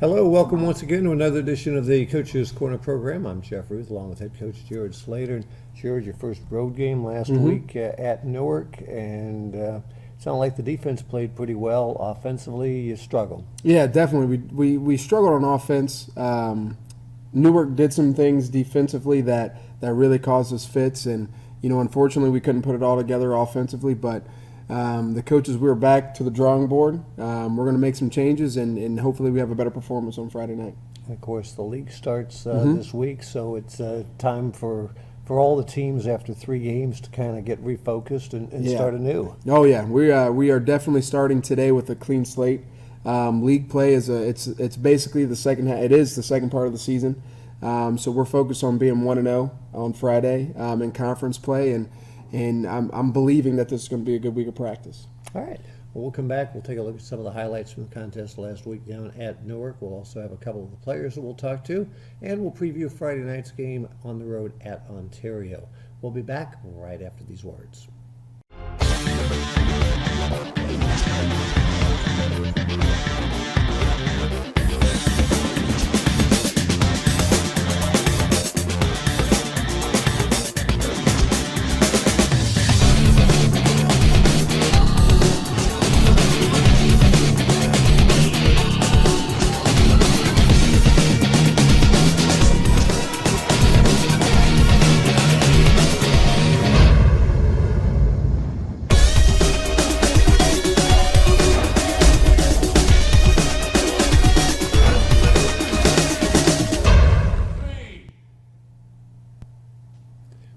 Hello, welcome once again to another edition of the Coach's Corner program. I'm Jeff Ruth, along with head coach Jared Slater. And Jared, your first road game last week at Newark, and it sounded like the defense played pretty well. Offensively, you struggled. Yeah, definitely. We struggled on offense. Newark did some things defensively that really caused us fits, and unfortunately, we couldn't put it all together offensively. But the coaches, we were back to the drawing board. We're going to make some changes, and hopefully, we have a better performance on Friday night. And of course, the league starts this week, so it's time for all the teams after 3 games to kind of get refocused and start anew. Oh yeah, we are definitely starting today with a clean slate. League play it's basically the second half. It is the second part of the season, so we're focused on being 1-0 on Friday in conference play, and I'm believing that this is going to be a good week of practice. All right. Well, we'll come back. We'll take a look at some of the highlights from the contest last week down at Newark. We'll also have a couple of the players that we'll talk to, and we'll preview Friday night's game on the road at Ontario. We'll be back right after these words.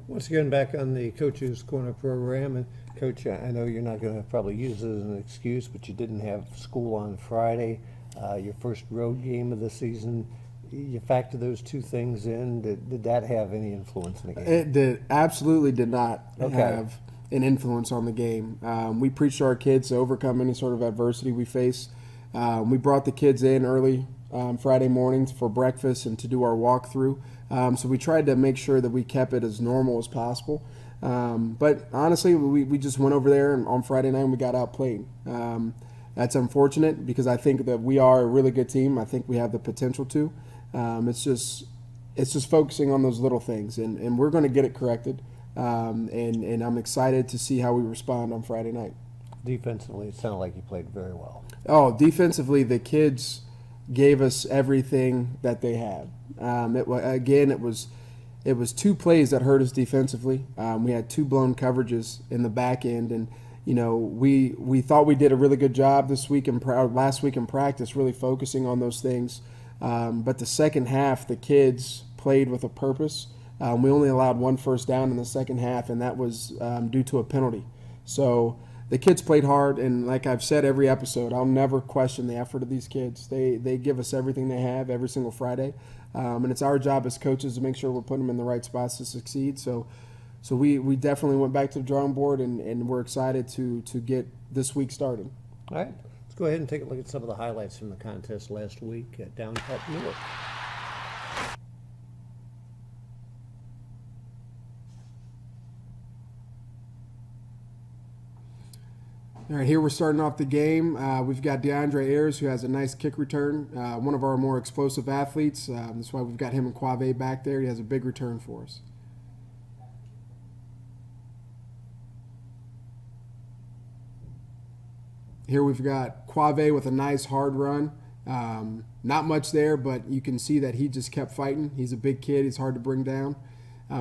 Once again, back on the Coach's Corner program. And Coach, I know you're not going to probably use it as an excuse, but you didn't have school on Friday, your first road game of the season. You factor those two things in. Did that have any influence in the game? It absolutely did not have an influence on the game. We preached to our kids to overcome any sort of adversity we face. We brought the kids in early Friday mornings for breakfast and to do our walkthrough. So we tried to make sure that we kept it as normal as possible. But honestly, we just went over there and on Friday night and we got outplayed. That's unfortunate because I think that we are a really good team. I think we have the potential to. It's just focusing on those little things, and we're going to get it corrected. And I'm excited to see how we respond on Friday night. Defensively, it sounded like you played very well. Oh, defensively, the kids gave us everything that they had. It was 2 plays that hurt us defensively. We had 2 blown coverages in the back end, and we thought we did a really good job last week in practice, really focusing on those things. But the second half, the kids played with a purpose. We only allowed 1 first down in the second half, and that was due to a penalty. So the kids played hard, and like I've said every episode, I'll never question the effort of these kids. They give us everything they have every single Friday, and it's our job as coaches to make sure we're putting them in the right spots to succeed. So we definitely went back to the drawing board, and we're excited to get this week started. All right. Let's go ahead and take a look at some of the highlights from the contest last week down at Newark. All right, here we're starting off the game. We've got DeAndre Ayers, who has a nice kick return, one of our more explosive athletes. That's why we've got him and Quave back there. He has a big return for us. Here we've got Quave with a nice hard run. Not much there, but you can see that he just kept fighting. He's a big kid. He's hard to bring down.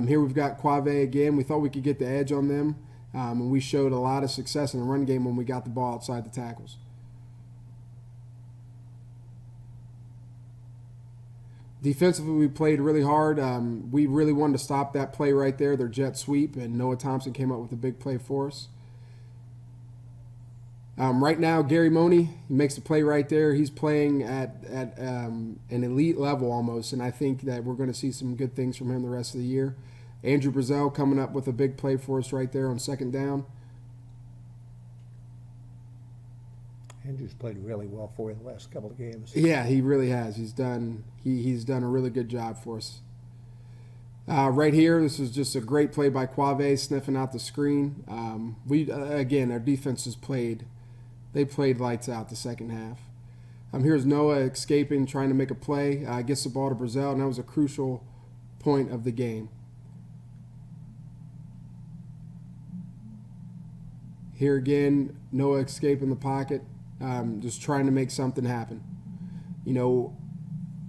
Here we've got Quave again. We thought we could get the edge on them. And we showed a lot of success in the run game when we got the ball outside the tackles. Defensively, we played really hard. We really wanted to stop that play right there, their jet sweep, and Noah Thompson came up with a big play for us. Right now, Gary Money makes the play right there. He's playing at an elite level almost, and I think that we're going to see some good things from him the rest of the year. Andrew Brazel coming up with a big play for us right there on second down. Andrew's played really well for you the last couple of games. Yeah, he really has. He's done a really good job for us. Right here, this is just a great play by Quave, sniffing out the screen. Again, our defense has played lights out the second half. Here's Noah escaping, trying to make a play, gets the ball to Brazil, and that was a crucial point of the game. Here again, Noah escaping the pocket, just trying to make something happen. You know,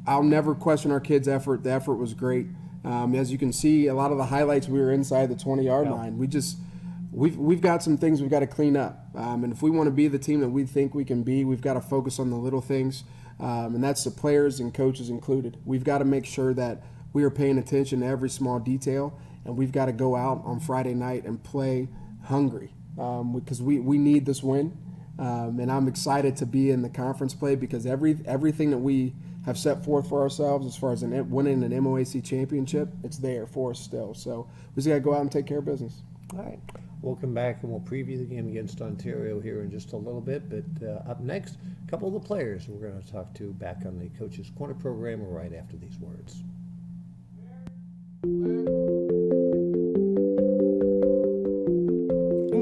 I'll never question our kids' effort. The effort was great. As you can see, a lot of the highlights, we were inside the 20-yard line. We've got some things we've got to clean up. And if we want to be the team that we think we can be, we've got to focus on the little things. And that's the players and coaches included. We've got to make sure that we are paying attention to every small detail, and we've got to go out on Friday night and play hungry. Because we need this win, and I'm excited to be in the conference play because everything that we have set forth for ourselves as far as winning an MOAC championship, it's there for us still. So we just got to go out and take care of business. All right. We'll come back and we'll preview the game against Ontario here in just a little bit. But up next, a couple of the players we're going to talk to back on the Coach's Corner program right after these words.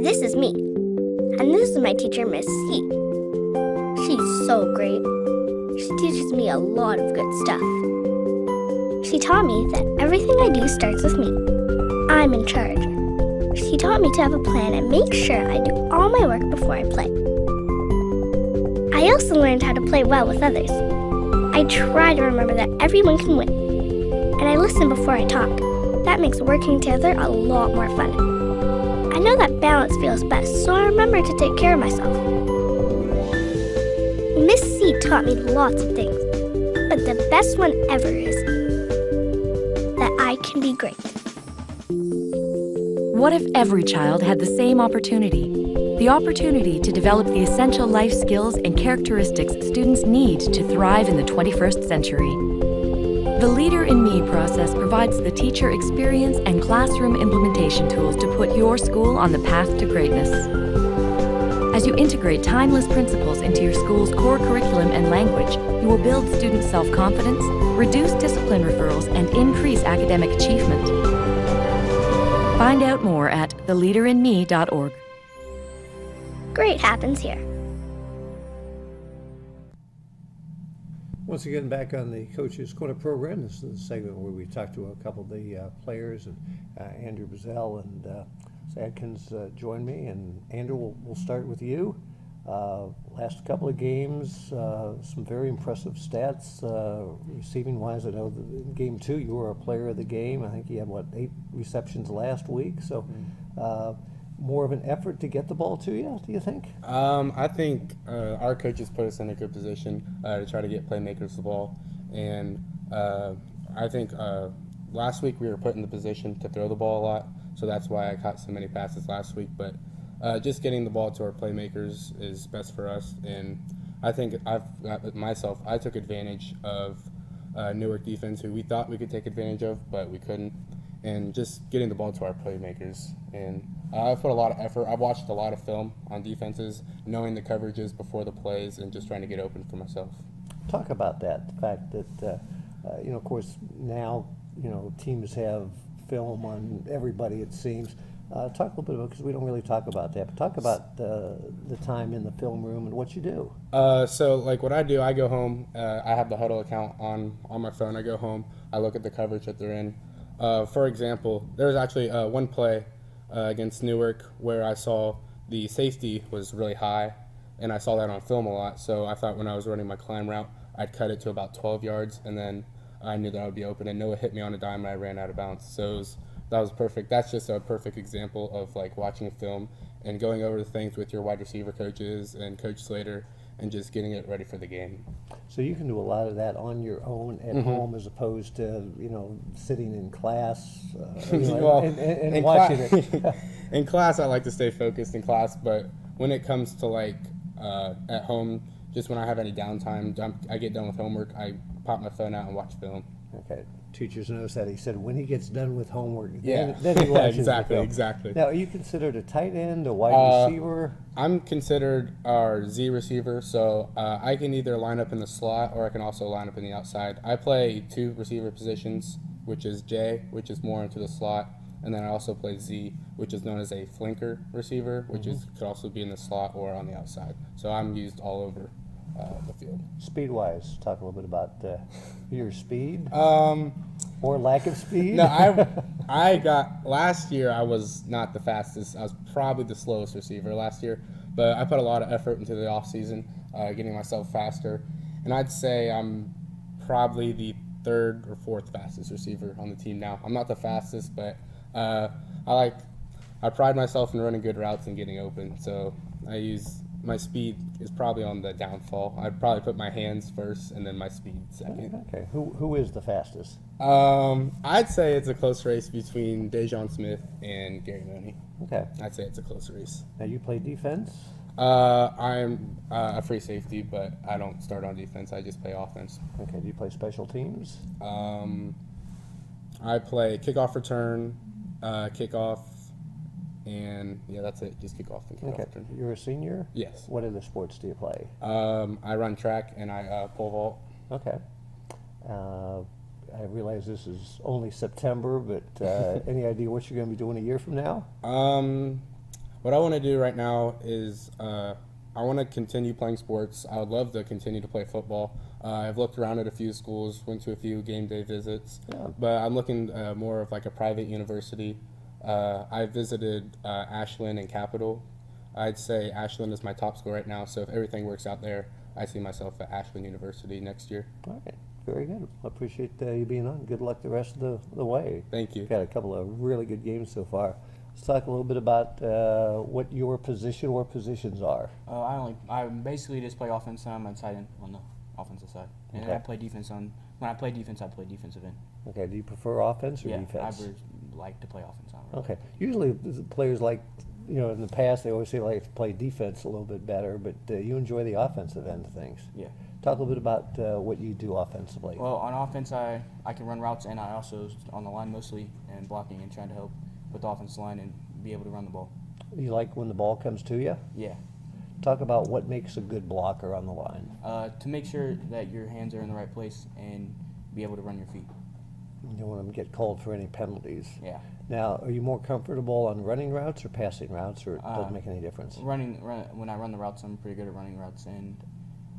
This is me, and this is my teacher, Miss C. She's so great. She teaches me a lot of good stuff. She taught me that everything I do starts with me. I'm in charge. She taught me to have a plan and make sure I do all my work before I play. I also learned how to play well with others. I try to remember that everyone can win. And I listen before I talk. That makes working together a lot more fun. I know that balance feels best, so I remember to take care of myself. Miss C taught me lots of things, but the best one ever is that I can be great. What if every child had the same opportunity? The opportunity to develop the essential life skills and characteristics students need to thrive in the 21st century. The Leader in Me process provides the teacher experience and classroom implementation tools to put your school on the path to greatness. As you integrate timeless principles into your school's core curriculum and language, you will build student self-confidence, reduce discipline referrals, and increase academic achievement. Find out more at theleaderinme.org. Great happens here. Once again, back on the Coach's Corner program. This is the segment where we talk to a couple of the players, and Andrew Bazell and Adkins join me. And Andrew, we'll start with you. Last couple of games, some very impressive stats receiving-wise. I know that in Game 2 you were a player of the game. I think you had, 8 receptions last week. So more of an effort to get the ball to you, do you think? I think our coaches put us in a good position to try to get playmakers the ball. And I think last week we were put in the position to throw the ball a lot, so that's why I caught so many passes last week. But just getting the ball to our playmakers is best for us. And I think I took advantage of Newark defense, who we thought we could take advantage of, but we couldn't. And just getting the ball to our playmakers. And I've put a lot of effort. I've watched a lot of film on defenses, knowing the coverages before the plays and just trying to get open for myself. Talk about that, the fact that, of course, now, teams have film on everybody, it seems. Talk a little bit about, because we don't really talk about that, but talk about the time in the film room and what you do. So, what I do, I go home. I have the Huddle account on my phone. I go home. I look at the coverage that they're in. For example, there was actually one play against Newark where I saw the safety was really high, and I saw that on film a lot. So I thought when I was running my climb route, I'd cut it to about 12 yards, and then I knew that I would be open. And Noah hit me on a dime, and I ran out of bounds. So that was perfect. That's just a perfect example of watching a film and going over the things with your wide receiver coaches and Coach Slater and just getting it ready for the game. So you can do a lot of that on your own at home, as opposed to sitting in class Well, and watching it. In class, I like to stay focused in class, but when it comes to at home, just when I have any downtime, I get done with homework, I pop my phone out and watch film. Okay, teachers notice that. He said when he gets done with homework, Yeah, then he watches exactly, the film. exactly. Now, are you considered a tight end, a wide receiver? I'm considered our Z receiver, so I can either line up in the slot or I can also line up in the outside. I play 2 receiver positions, which is J, which is more into the slot, and then I also play Z, which is known as a flanker receiver, which could also be in the slot or on the outside. So I'm used all over the field. Speed-wise, talk a little bit about your speed Um, or lack of speed. No, I got last year. I was not the fastest. I was probably the slowest receiver last year, but I put a lot of effort into the off season, getting myself faster, and I'd say I'm probably the third or fourth fastest receiver on the team now. I'm not the fastest, but I pride myself in running good routes and getting open. So my speed is probably on the downfall. I'd probably put my hands first and then my speed second. Okay, who is the fastest? I'd say it's a close race between Dejon Smith and Gary Money. Okay, I'd say it's a close race. now you play defense. I'm a free safety, but I don't start on defense. I just play offense. Okay, do you play special teams? I play kickoff return, kickoff, and yeah, that's it. Just kickoff and kickoff Okay, return. you're a senior? Yes. What other sports do you play? I run track and I pole vault. Okay. I realize this is only September, but any idea what you're going to be doing a year from now? What I want to do right now is I want to continue playing sports. I would love to continue to play football. I've looked around at a few schools, went to a few game day visits, but I'm looking more of like a private university. I visited Ashland and Capital. I'd say Ashland is my top school right now, so if everything works out there, I see myself at Ashland University next year. All right, very good. I appreciate you being on. Good luck the rest of the way. Thank you. You've had a couple of really good games so far. Let's talk a little bit about what your position or positions are. I basically just play offense. I'm on tight end on the offensive side, and Okay. I play defense on. When I play defense, I play defensive end. Okay, do you prefer offense or Yeah, defense? I would like to play offense. I don't really Okay, like to. usually the players like, in the past they always say like to play defense a little bit better, but you enjoy the offensive end of things. Yeah. Talk a little bit about what you do offensively. Well, on offense, I can run routes, and I also on the line mostly and blocking and trying to help with the offensive line and be able to run the ball. You like when the ball comes to you? Yeah. Talk about what makes a good blocker on the line. To make sure that your hands are in the right place and be able to run your feet. You don't want them to get called for any penalties. Yeah. Now, are you more comfortable on running routes or passing routes, or it doesn't make any difference? When I run the routes, I'm pretty good at running routes, and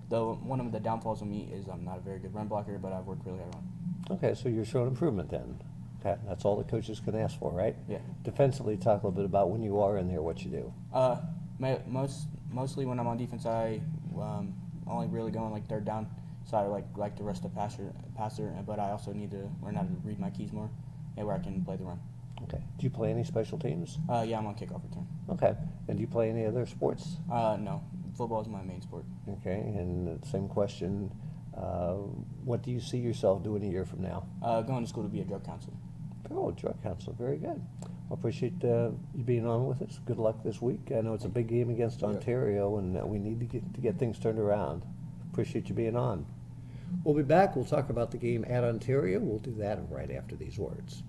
though one of the downfalls of me is I'm not a very good run blocker, but I've worked really hard on it. Okay, so you're showing improvement then. Okay, that's all the coaches can ask for, right? Yeah. Defensively, talk a little bit about when you are in there, what you do. Mostly when I'm on defense, I only really going like third down, so I like to rush the passer, but I also need to learn how to read my keys more, and where I can play the run. Okay. Do you play any special teams? Yeah, I'm on kickoff return. Okay. And do you play any other sports? No, football is my main sport. Okay. And the same question, what do you see yourself doing a year from now? Going to school to be a drug counselor. Oh, drug counselor. Very good. Well, appreciate you being on with us. Good luck this week. I know it's a big game against Ontario, and we need to get things turned around. Appreciate you being on. We'll be back. We'll talk about the game at Ontario. We'll do that right after these words.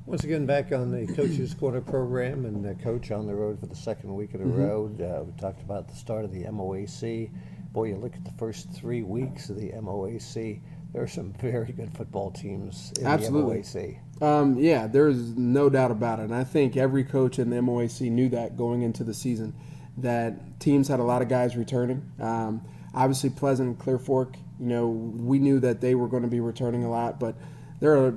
Once again, back on the Coach's Corner program, and Coach on the road for the second week in a row. We talked about the start of the MOAC. Boy, you look at the first 3 weeks of the MOAC, there are some very good football teams in Absolutely. the MOAC. Yeah, there's no doubt about it. And I think every coach in the MOAC knew that going into the season, that teams had a lot of guys returning. Obviously, Pleasant and Clear Fork, we knew that they were going to be returning a lot, but there are,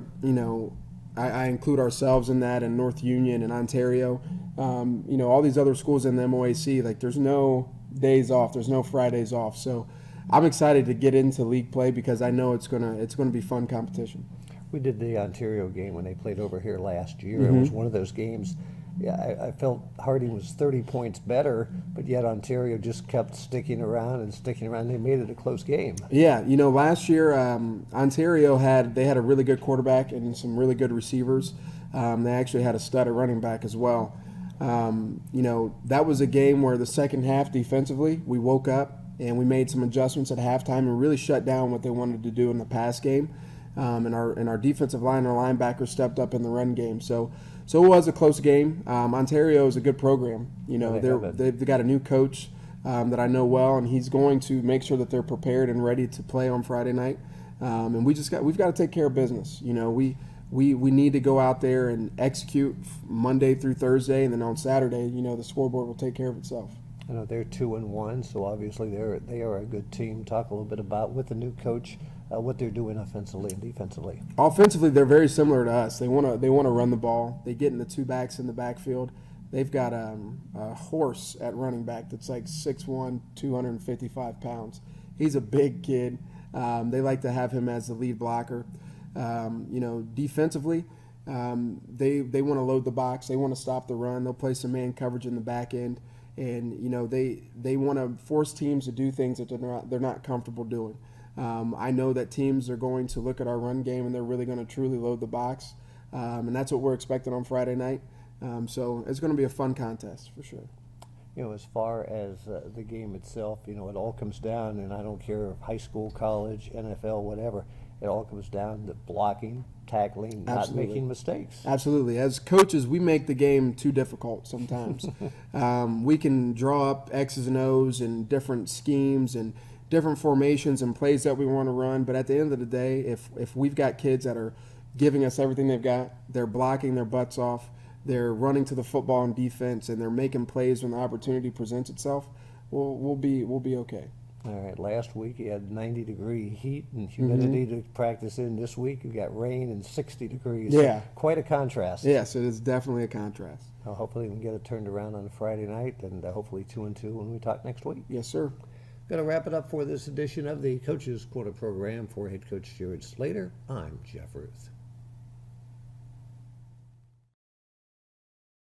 I include ourselves in that, and North Union and Ontario, all these other schools in the MOAC, like there's no days off, there's no Fridays off. So I'm excited to get into league play because I know it's gonna be fun competition. We did the Ontario game when they played over here last year. It was one of those games. Yeah, I felt Harding was 30 points better, but yet Ontario just kept sticking around and sticking around. They made it a close game. Yeah, last year Ontario had a really good quarterback and some really good receivers. They actually had a stud at running back as well. That was a game where the second half defensively we woke up and we made some adjustments at halftime and really shut down what they wanted to do in the pass game. And our defensive line, our linebackers stepped up in the run game. So it was a close game. Ontario is a good program. They've got a new coach that I know well, and he's going to make sure that they're prepared and ready to play on Friday night. And we've got to take care of business. We need to go out there and execute Monday through Thursday, and then on Saturday, the scoreboard will take care of itself. I know they're 2-1, so obviously they are a good team. Talk a little bit about with the new coach what they're doing offensively and defensively. Offensively, they're very similar to us. They want to run the ball. They get in the two backs in the backfield. They've got a horse at running back that's like 6'1", 255 pounds. He's a big kid. They like to have him as the lead blocker. Defensively, they want to load the box. They want to stop the run. They'll play some man coverage in the back end, and they want to force teams to do things that they're not comfortable doing. I know that teams are going to look at our run game and they're really going to truly load the box, and that's what we're expecting on Friday night. So it's going to be a fun contest for sure. As far as the game itself, it all comes down, and I don't care if high school, college, NFL, whatever, it all comes down to blocking, tackling, not making mistakes. Absolutely. As coaches, we make the game too difficult sometimes. We can draw up X's and O's and different schemes and different formations and plays that we want to run, but at the end of the day, if we've got kids that are giving us everything they've got, they're blocking their butts off, they're running to the football in defense, and they're making plays when the opportunity presents itself, we'll be okay. All right, last week you had 90-degree heat and humidity to practice in. This week you got rain and 60 degrees. Yeah. Quite a contrast. Yes, it is definitely a contrast. Well, hopefully we can get it turned around on Friday night, and hopefully 2-2 when we talk next week. Yes, sir. Going to wrap it up for this edition of the Coach's Corner program. For head coach Jared Slater, I'm Jeff Ruth.